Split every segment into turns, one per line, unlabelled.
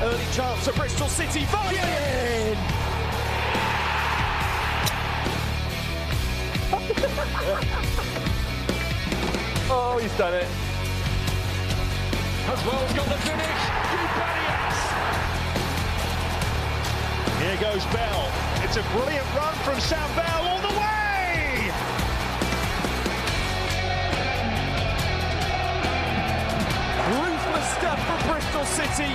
Early chance at Bristol City. Volley in!
Oh, he's done it.
As well's got the finish. You bet he has.
Here goes Bell. It's a brilliant run from Sam Bell all the way!
Ruthless stuff for Bristol City.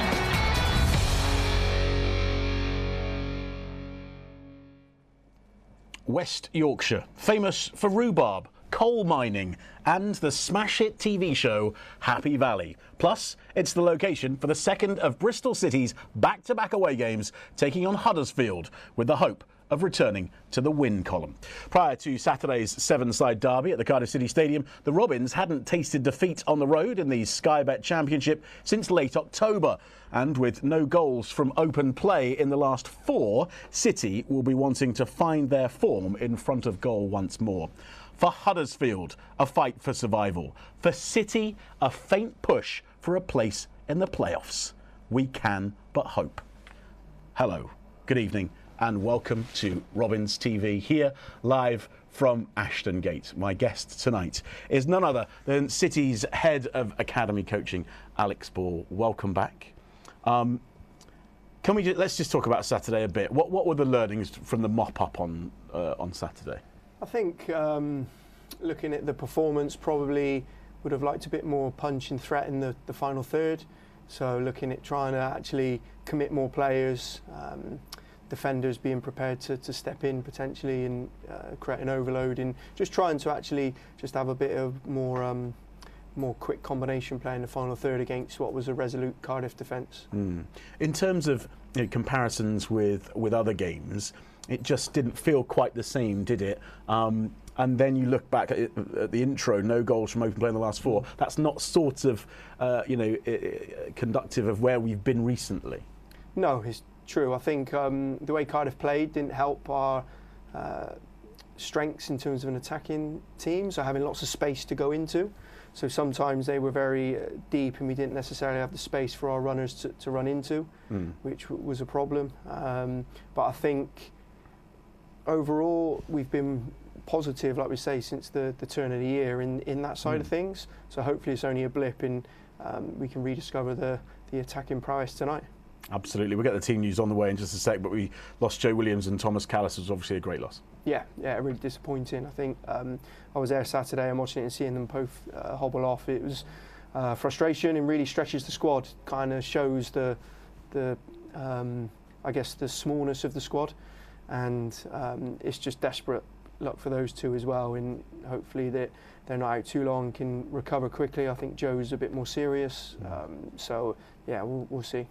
West Yorkshire, famous for rhubarb, coal mining and the smash hit TV show Happy Valley. Plus, it's the location for the second of Bristol City's back-to-back away games, taking on Huddersfield with the hope of returning to the win column. Prior to Saturday's seven-side derby at the Cardiff City Stadium, the Robins hadn't tasted defeat on the road in the Sky Bet Championship since late October. And with no goals from open play in the last four, City will be wanting to find their form in front of goal once more. For Huddersfield, a fight for survival. For City, a faint push for a place in the playoffs. We can but hope. Hello, good evening, and welcome to Robins TV, here live from Ashton Gate. My guest tonight is none other than City's head of academy coaching, Alex Ball. Welcome back. Let's just talk about Saturday a bit. What were the learnings from the mop-up on Saturday?
I think looking at the performance, probably would have liked a bit more punch and threat in the final third. So looking at trying to actually commit more players, defenders being prepared to step in potentially and create an overload, and just trying to actually just have a bit of more quick combination play in the final third against what was a resolute Cardiff defence.
In terms of comparisons with other games, it just didn't feel quite the same, did it? And then you look back at the intro, no goals from open play in the last four. That's not sort of, conductive of where we've been recently. No,
it's true. I think the way Cardiff played didn't help our strengths in terms of an attacking team, so having lots of space to go into. So sometimes they were very deep and we didn't necessarily have the space for our runners to run into, which was a problem. But I think overall we've been positive, like we say, since the turn of the year in that side of things. So hopefully it's only a blip and we can rediscover the attacking prowess tonight.
Absolutely. We'll get the team news on the way in just a sec, but we lost Joe Williams and Thomas Callis. Was obviously a great loss.
Yeah, really disappointing. I think I was there Saturday and watching it and seeing them both hobble off. It was frustration and really stretches the squad. Kind of shows the I guess the smallness of the squad, and it's just desperate luck for those two as well. And hopefully that they're not out too long, can recover quickly. I think Joe's a bit more serious. So yeah, we'll see.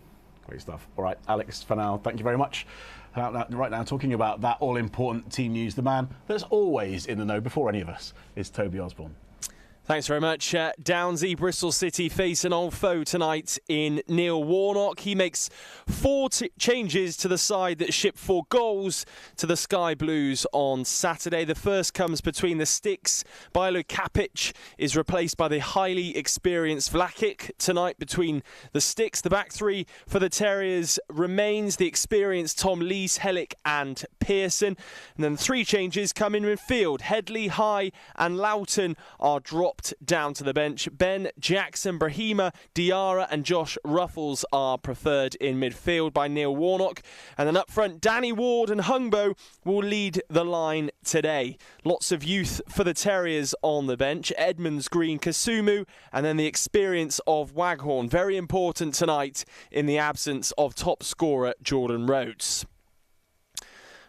Great stuff. All right, Alex, for now, thank you very much. Right now, talking about that all-important team news, the man that's always in the know before any of us is Toby Osborne.
Thanks very much. Downsy, Bristol City face an old foe tonight in Neil Warnock. He makes four changes to the side that shipped 4 goals to the Sky Blues on Saturday. The first comes between the sticks. Bilo Kapic is replaced by the highly experienced Vlakic tonight between the sticks. The back three for the Terriers remains the experienced Tom Lees, Hellick and Pearson. And then 3 changes come in midfield. Headley, High and Loughton are dropped down to the bench. Ben, Jackson, Brahima, Diarra and Josh Ruffles are preferred in midfield by Neil Warnock. And then up front, Danny Ward and Hungbo will lead the line today. Lots of youth for the Terriers on the bench. Edmonds, Green, Kasumu, and then the experience of Waghorn. Very important tonight in the absence of top scorer Jordan Rhodes.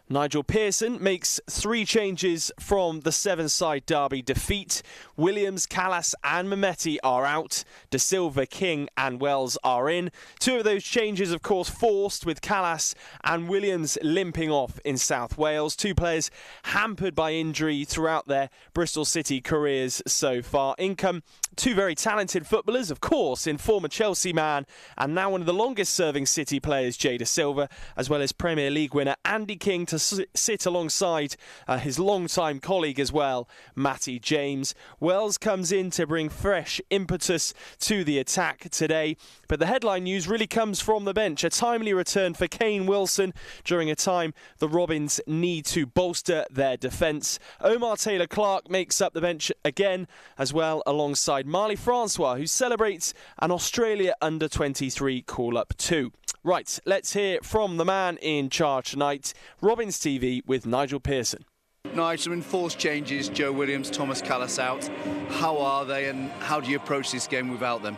Nigel Pearson makes 3 changes from the 7-side derby defeat. Williams, Callas and Mehmeti are out. De Silva, King and Wells are in. 2 of those changes, of course, forced, with Callas and Williams limping off in South Wales. 2 players hampered by injury throughout their Bristol City careers so far. In come 2 very talented footballers, of course, in former Chelsea man and now one of the longest serving City players, Jay De Silva, as well as Premier League winner Andy King to to sit alongside his long-time colleague as well, Matty James. Wells comes in to bring fresh impetus to the attack today, but the headline news really comes from the bench. A timely return for Kane Wilson during a time the Robins need to bolster their defence. Omar Taylor-Clark makes up the bench again as well, alongside Marley Francois, who celebrates an Australia under-23 call-up too. Right, let's hear from the man in charge tonight, Robins TV with Nigel Pearson.
Nigel, some enforced changes, Joe Williams, Thomas Callis out. How are they and how do you approach this game without them?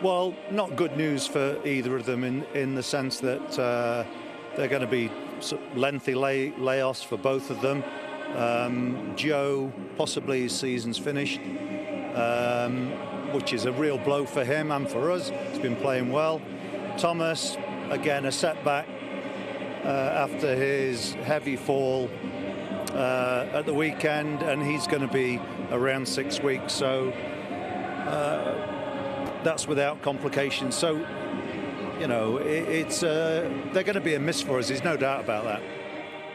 Well, not good news for either of them in the sense that they're going to be lengthy layoffs for both of them. Joe, possibly his season's finished, which is a real blow for him and for us. He's been playing well. Thomas, again, a setback after his heavy fall at the weekend, and he's going to be around 6 weeks, so that's without complications. So, you know, they're going to be a miss for us, there's no doubt about that.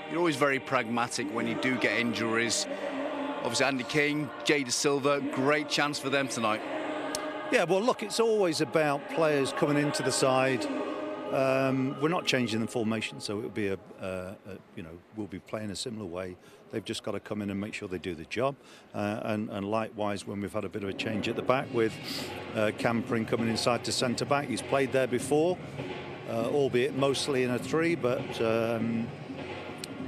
You're always very pragmatic when you do get injuries. Obviously, Andy King, Jay De Silva, great chance for them tonight.
Yeah, well, look, it's always about players coming into the side. We're not changing the formation, so it'll be we'll be playing a similar way. They've just got to come in and make sure they do the job. And likewise, when we've had a bit of a change at the back with Cam Pring coming inside to centre back, he's played there before, albeit mostly in a 3, but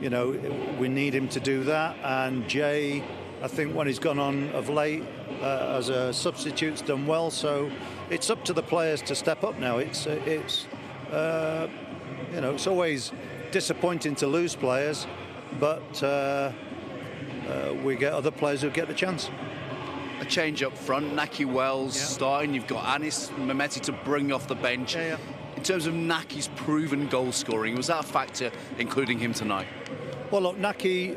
you know, we need him to do that. And Jay, I think when he's gone on of late as a substitute's done well, so it's up to the players to step up now. It's always disappointing to lose players, but we get other players who get the chance.
A change up front, Naki Wells starting, you've got Anis Mehmeti to bring off the bench.
Yeah.
In terms of Naki's proven goal scoring, was that a factor including him tonight?
Well, look, Naki,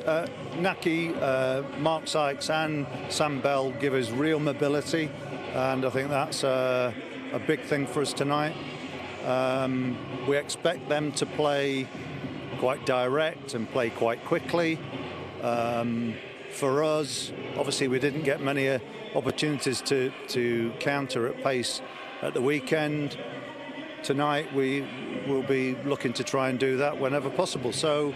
Mark Sykes and Sam Bell give us real mobility, and I think that's a big thing for us tonight. We expect them to play quite direct and play quite quickly. For us, obviously, we didn't get many opportunities to counter at pace at the weekend. Tonight, we will be looking to try and do that whenever possible. So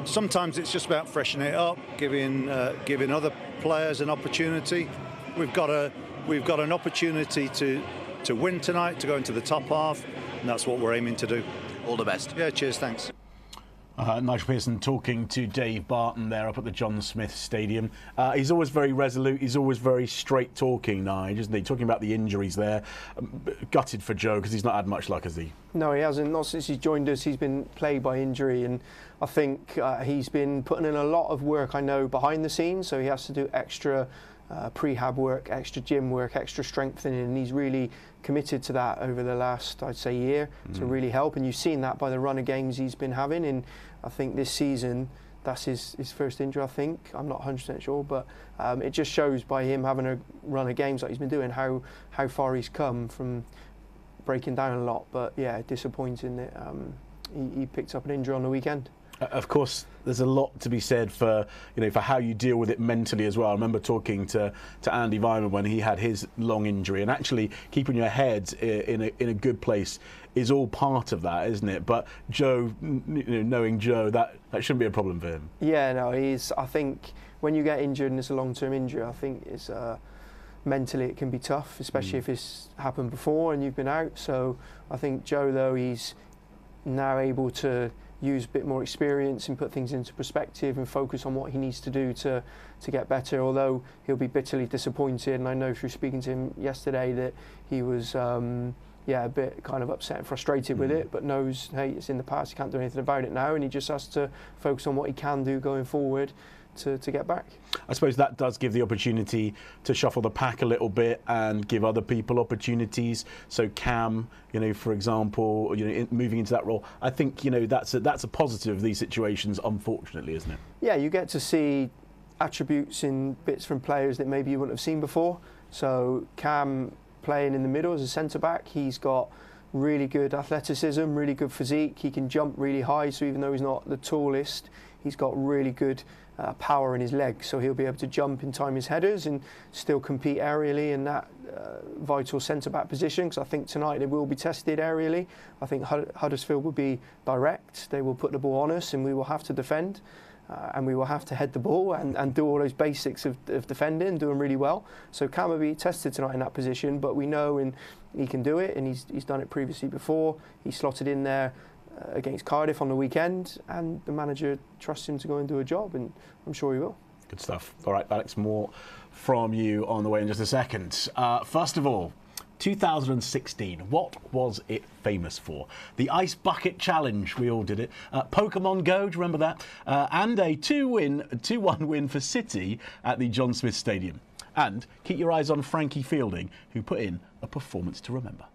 sometimes it's just about freshening it up, giving other players an opportunity. We've got an opportunity to win tonight, to go into the top half, and that's what we're aiming to do.
All the best.
Yeah, cheers, thanks.
Nigel Pearson talking to Dave Barton there up at the John Smith Stadium. He's always very resolute. He's always very straight talking, Nigel, isn't he? Talking about the injuries there. Gutted for Joe because he's not had much luck, has he? No,
he hasn't. Not since he's joined us. He's been plagued by injury, and I think he's been putting in a lot of work, I know, behind the scenes. So he has to do extra prehab work, extra gym work, extra strengthening, and he's really committed to that over the last, I'd say, year to really help. And you've seen that by the run of games he's been having. And I think this season, that's his first injury, I think. I'm not 100% sure, but it just shows by him having a run of games like he's been doing how far he's come from breaking down a lot. But yeah, disappointing that he picked up an injury on the weekend.
Of course, there's a lot to be said for how you deal with it mentally as well. I remember talking to Andy Weimann when he had his long injury, and actually keeping your head in a good place is all part of that, isn't it? But Joe, knowing Joe, that shouldn't be a problem for him.
Yeah, no, I think when you get injured and it's a long-term injury, I think it's mentally it can be tough, especially if it's happened before and you've been out. So I think Joe, though, he's now able to use a bit more experience and put things into perspective and focus on what he needs to do to get better, although he'll be bitterly disappointed. And I know through speaking to him yesterday that he was a bit kind of upset and frustrated with it, but knows, hey, it's in the past, he can't do anything about it now, and he just has to focus on what he can do going forward to get back.
I suppose that does give the opportunity to shuffle the pack a little bit and give other people opportunities. So Cam, for example, moving into that role, I think that's a positive of these situations, unfortunately, isn't it? Yeah,
you get to see attributes in bits from players that maybe you wouldn't have seen before. So Cam playing in the middle as a centre back, he's got really good athleticism, really good physique. He can jump really high, so even though he's not the tallest, he's got really good power in his legs, so he'll be able to jump and time his headers and still compete aerially in that vital centre-back position, because I think tonight they will be tested aerially. I think Huddersfield will be direct, they will put the ball on us and we will have to defend, and we will have to head the ball and do all those basics of defending, do them really well. So Cam will be tested tonight in that position, but we know he can do it, and he's done it previously before. He slotted in there against Cardiff on the weekend, and the manager trusts him to go and do a job, and I'm sure he will.
Good stuff. All right, Alex, more from you on the way in just a second. First of all, 2016, what was it famous for? The Ice Bucket Challenge, we all did it. Pokemon Go, do you remember that? And a 2-1 win for City at the John Smith Stadium. And keep your eyes on Frankie Fielding, who put in a performance to remember.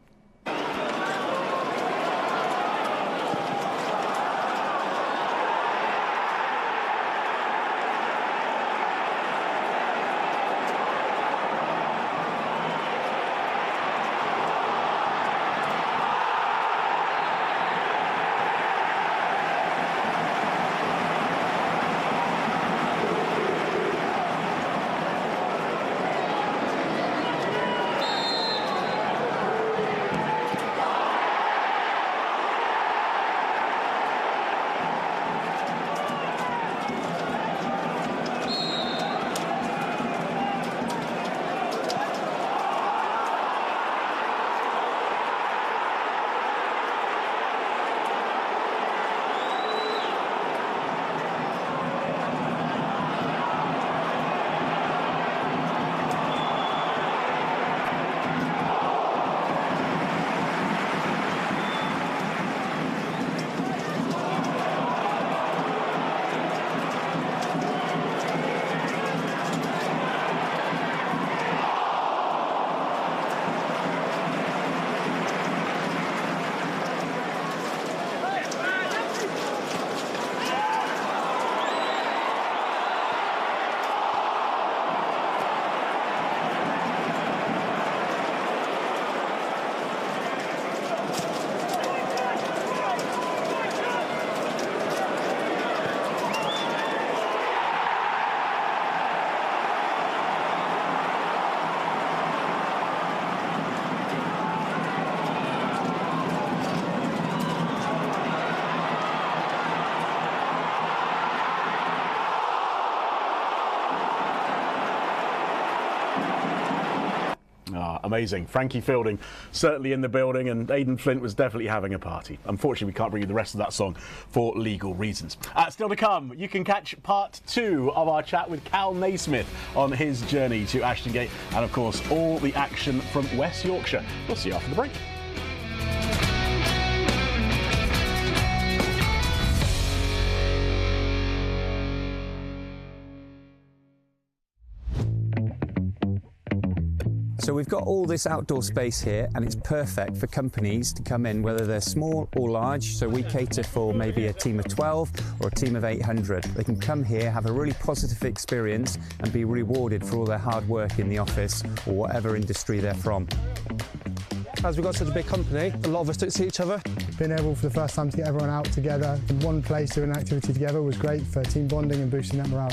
Amazing. Frankie Fielding certainly in the building, and Aidan Flint was definitely having a party. Unfortunately, we can't bring you the rest of that song for legal reasons. Still to come, you can catch part 2 of our chat with Cal Naismith on his journey to Ashton Gate, and of course all the action from West Yorkshire. We'll see you after the break.
So we've got all this outdoor space here, and it's perfect for companies to come in, whether they're small or large. So we cater for maybe a team of 12 or a team of 800. They can come here, have a really positive experience and be rewarded for all their hard work in the office or whatever industry they're from.
As we've got such a big company, a lot of us don't see each other.
Being able for the first time to get everyone out together in one place doing an activity together was great for team bonding and boosting that morale.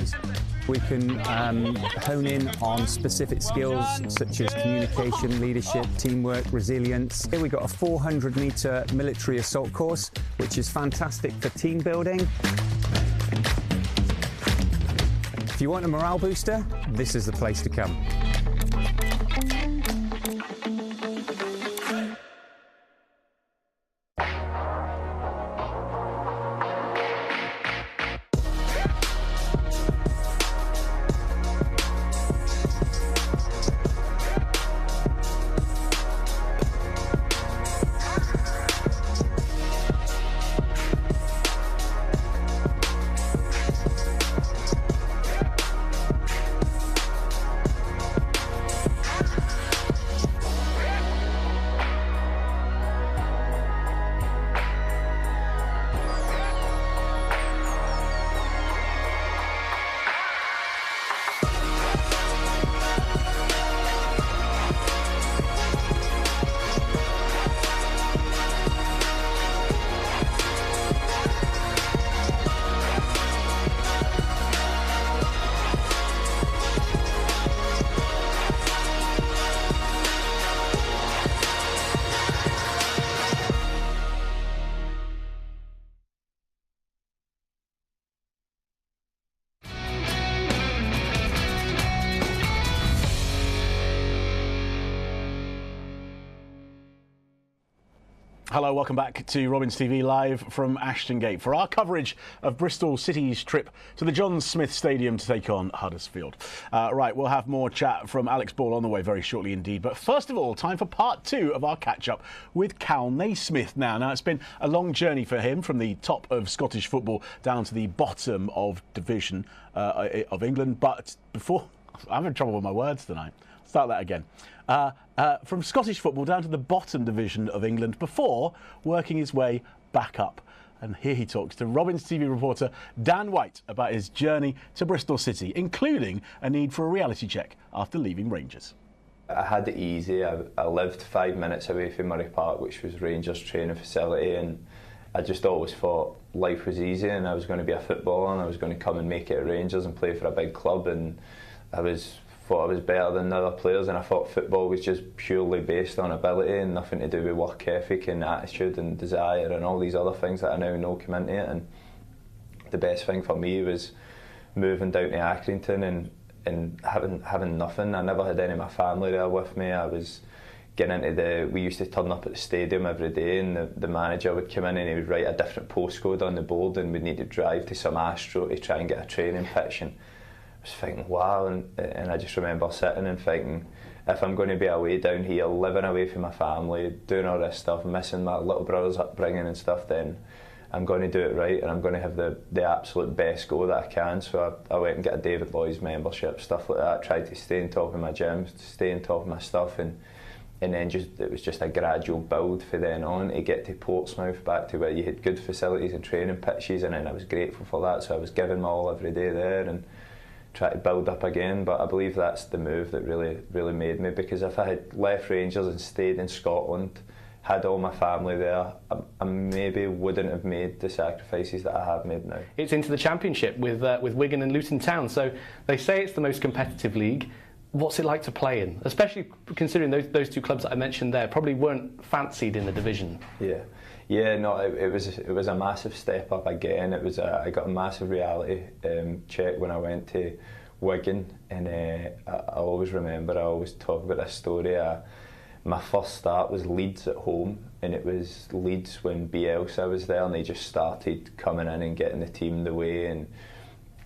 We can hone in on specific skills such as communication, leadership, teamwork, resilience. Here we've got a 400-metre military assault course, which is fantastic for team building. If you want a morale booster, this is the place to come.
Hello, welcome back to Robins TV live from Ashton Gate for our coverage of Bristol City's trip to the John Smith Stadium to take on Huddersfield. Right, we'll have more chat from Alex Ball on the way very shortly indeed. But first of all, time for part 2 of our catch-up with Cal Naismith now. Now, it's been a long journey for him from the top of Scottish football down to the bottom of division of England. But before... I'm having trouble with my words tonight. Start that again. From Scottish football down to the bottom division of England before working his way back up. And here he talks to Robins TV reporter Dan White about his journey to Bristol City, including a need for a reality check after leaving Rangers.
I had it easy. I lived 5 minutes away from Murray Park, which was Rangers' training facility, and I just always thought life was easy and I was going to be a footballer and I was going to come and make it at Rangers and play for a big club, and I thought I was better than the other players, and I thought football was just purely based on ability and nothing to do with work ethic and attitude and desire and all these other things that I now know come into it. And the best thing for me was moving down to Accrington and having nothing. I never had any of my family there with me. I was getting into we used to turn up at the stadium every day, and the manager would come in and he would write a different postcode on the board, and we'd need to drive to some Astro to try and get a training pitch. And I was thinking, wow, and I just remember sitting and thinking, if I'm going to be away down here, living away from my family, doing all this stuff, missing my little brother's upbringing and stuff, then I'm going to do it right and I'm going to have the absolute best go that I can. So I went and got a David Lloyd's membership, stuff like that, tried to stay on top of my gym, stay on top of my stuff, and then it was just a gradual build for then on to get to Portsmouth, back to where you had good facilities and training pitches, and then I was grateful for that, so I was giving my all every day there and try to build up again. But I believe that's the move that really made me, because if I had left Rangers and stayed in Scotland, had all my family there, I maybe wouldn't have made the sacrifices that I have made now.
It's into the Championship with Wigan and Luton Town, so they say it's the most competitive league. What's it like to play in, especially considering those two clubs that I mentioned there probably weren't fancied in the division?
Yeah, no, it was a massive step up again. I got a massive reality check when I went to Wigan, and I always remember, I always talk about this story. My first start was Leeds at home, and it was Leeds when Bielsa was there, and they just started coming in and getting the team the way.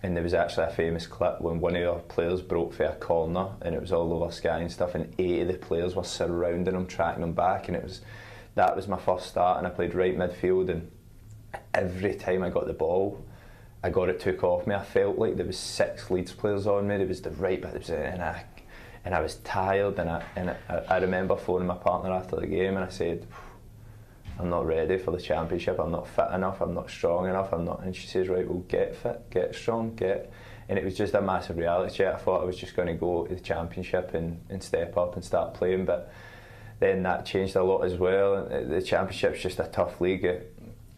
And there was actually a famous clip when one of our players broke for a corner, and it was all over Sky and stuff, and 8 of the players were surrounding him, tracking him back, and that was my first start, and I played right midfield, and every time I got the ball, I got it took off me. I felt like there was 6 Leeds players on me. There was the right bit, and I was tired, and I remember phoning my partner after the game, and I said, I'm not ready for the Championship, I'm not fit enough, I'm not strong enough, and she says, right, well, get fit, get strong, and it was just a massive reality check. I thought I was just going to go to the Championship and step up and start playing, but then that changed a lot as well. The Championship's just a tough league.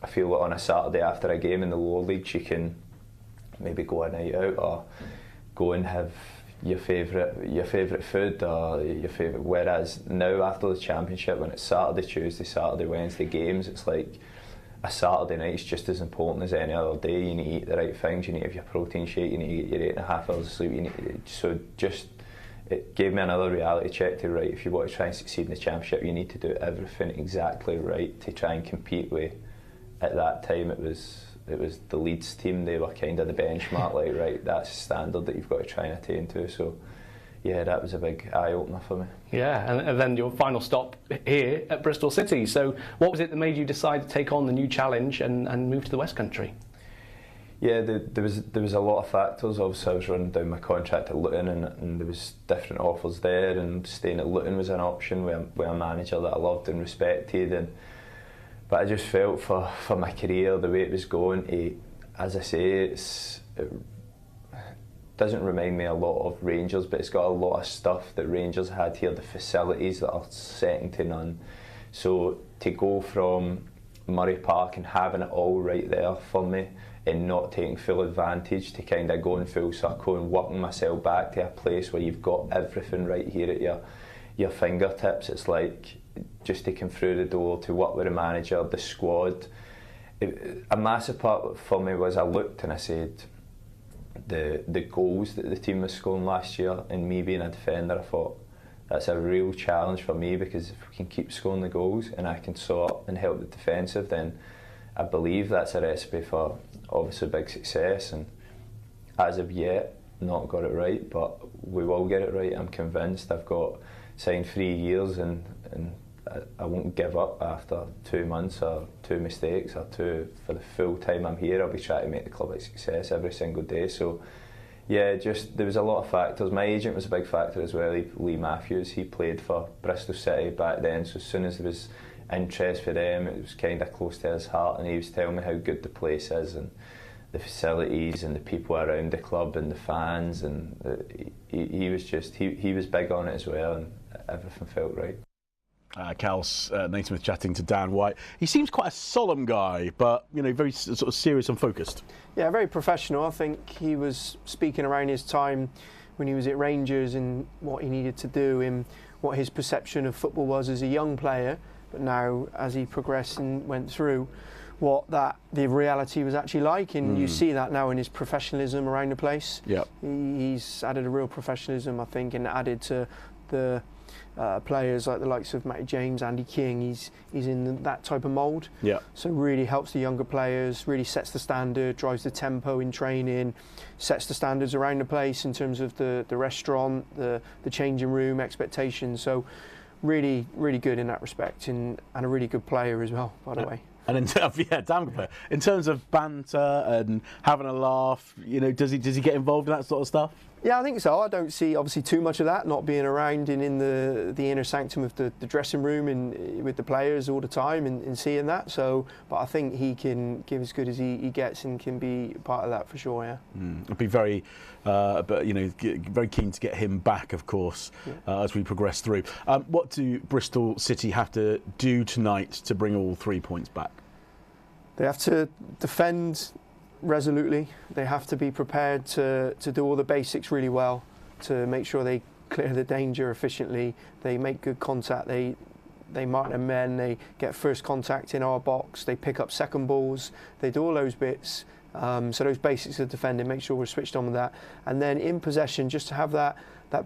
I feel like on a Saturday after a game in the lower leagues, you can maybe go a night out or go and have your favourite food or your favourite. Whereas now, after the Championship, when it's Saturday, Tuesday, Saturday, Wednesday games, it's like a Saturday night is just as important as any other day. You need to eat the right things, you need to have your protein shake, you need to get your 8.5 hours of sleep. It gave me another reality check to, right, if you want to try and succeed in the Championship, you need to do everything exactly right to try and compete with. At that time, it was the Leeds team. They were kind of the benchmark, like, right, that's the standard that you've got to try and attain to. So yeah, that was a big eye-opener for me.
Yeah, and then your final stop here at Bristol City. So what was it that made you decide to take on the new challenge and move to the West Country?
Yeah, there was a lot of factors. Obviously, I was running down my contract at Luton, and there was different offers there, and staying at Luton was an option with a manager that I loved and respected. But I just felt for my career, the way it was going, as I say, it doesn't remind me a lot of Rangers, but it's got a lot of stuff that Rangers had here, the facilities that are second to none. So to go from Murray Park and having it all right there for me, and not taking full advantage, to kind of going full circle and working myself back to a place where you've got everything right here at your fingertips. It's like just to come through the door, to work with the manager, the squad. A massive part for me was I looked and I said, the goals that the team was scoring last year, and me being a defender, I thought that's a real challenge for me, because if we can keep scoring the goals and I can sort and help the defensive, then I believe that's a recipe for obviously big success. And as of yet, not got it right, but we will get it right. I'm convinced. I've got signed 3 years, and I won't give up after 2 months or 2 mistakes or 2 for the full time I'm here. I'll be trying to make the club a success every single day. So yeah, just there was a lot of factors. My agent was a big factor as well, Lee Matthews. He played for Bristol City back then, so as soon as there was interest for them, it was kind of close to his heart, and he was telling me how good the place is and the facilities and the people around the club and the fans, and he was just he was big on it as well, and everything felt right.
Cal's Naismith chatting to Dan White. He seems quite a solemn guy, but very sort of serious and focused.
Yeah, very professional. I think he was speaking around his time when he was at Rangers and what he needed to do and what his perception of football was as a young player. But now, as he progressed and went through, what the reality was actually like, and you see that now in his professionalism around the place.
Yeah,
he's added a real professionalism, I think, and added to the players like the likes of Matty James, Andy King. He's in that type of mould.
Yeah.
So really helps the younger players, really sets the standard, drives the tempo in training, sets the standards around the place in terms of the restaurant, the changing room, expectations. So really, really good in that respect, and a really good player as well, by the way.
And in terms, damn good player. In terms of banter and having a laugh, does he get involved in that sort of stuff?
Yeah, I think so. I don't see obviously too much of that, not being around and in the inner sanctum of the dressing room and with the players all the time and seeing that. So, but I think he can give as good as he gets and can be part of that for sure. Yeah.
I'd be very, very keen to get him back, of course, as we progress through. What do Bristol City have to do tonight to bring all 3 points back?
They have to defend resolutely. They have to be prepared to do all the basics really well, to make sure they clear the danger efficiently, they make good contact, they mark their men, they get first contact in our box, they pick up second balls, they do all those bits. So those basics of defending, make sure we're switched on with that. And then in possession, just to have that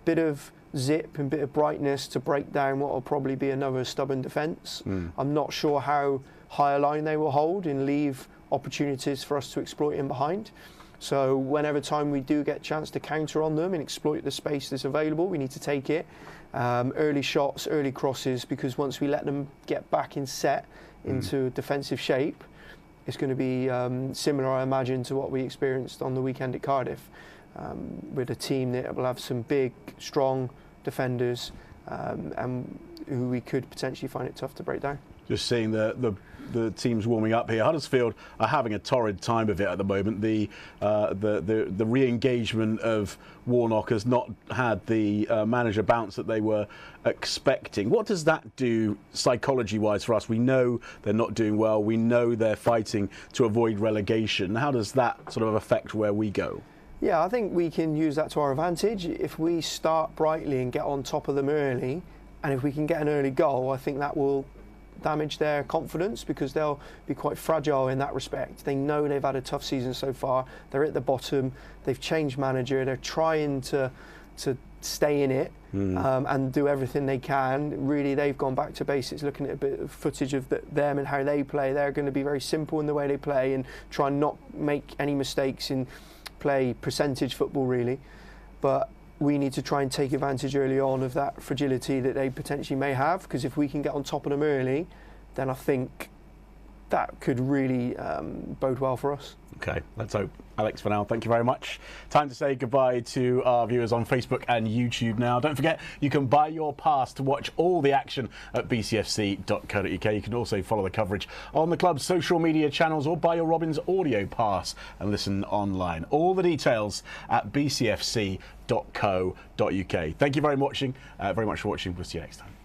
bit of zip and bit of brightness to break down what will probably be another stubborn defence. I'm not sure how high a line they will hold and leave opportunities for us to exploit in behind. So whenever time we do get a chance to counter on them and exploit the space that's available, we need to take it. Early shots, early crosses, because once we let them get back in set into defensive shape, it's going to be similar, I imagine, to what we experienced on the weekend at Cardiff, with a team that will have some big, strong defenders and who we could potentially find it tough to break down.
Just seeing the teams warming up here. Huddersfield are having a torrid time of it at the moment. The re-engagement of Warnock has not had the manager bounce that they were expecting. What does that do psychology-wise for us? We know they're not doing well. We know they're fighting to avoid relegation. How does that sort of affect where we go?
Yeah, I think we can use that to our advantage. If we start brightly and get on top of them early, and if we can get an early goal, I think that will damage their confidence, because they'll be quite fragile in that respect. They know they've had a tough season so far. They're at the bottom. They've changed manager. They're trying to stay in it and do everything they can. Really, they've gone back to basics, looking at a bit of footage of them and how they play. They're going to be very simple in the way they play and try and not make any mistakes and play percentage football, really. But we need to try and take advantage early on of that fragility that they potentially may have, because if we can get on top of them early, then I think that could really bode well for us.
Okay, let's hope. Alex, for now, thank you very much. Time to say goodbye to our viewers on Facebook and YouTube now. Don't forget, you can buy your pass to watch all the action at bcfc.co.uk. You can also follow the coverage on the club's social media channels or buy your Robins audio pass and listen online. All the details at bcfc.co.uk. Thank you very much for watching. We'll see you next time.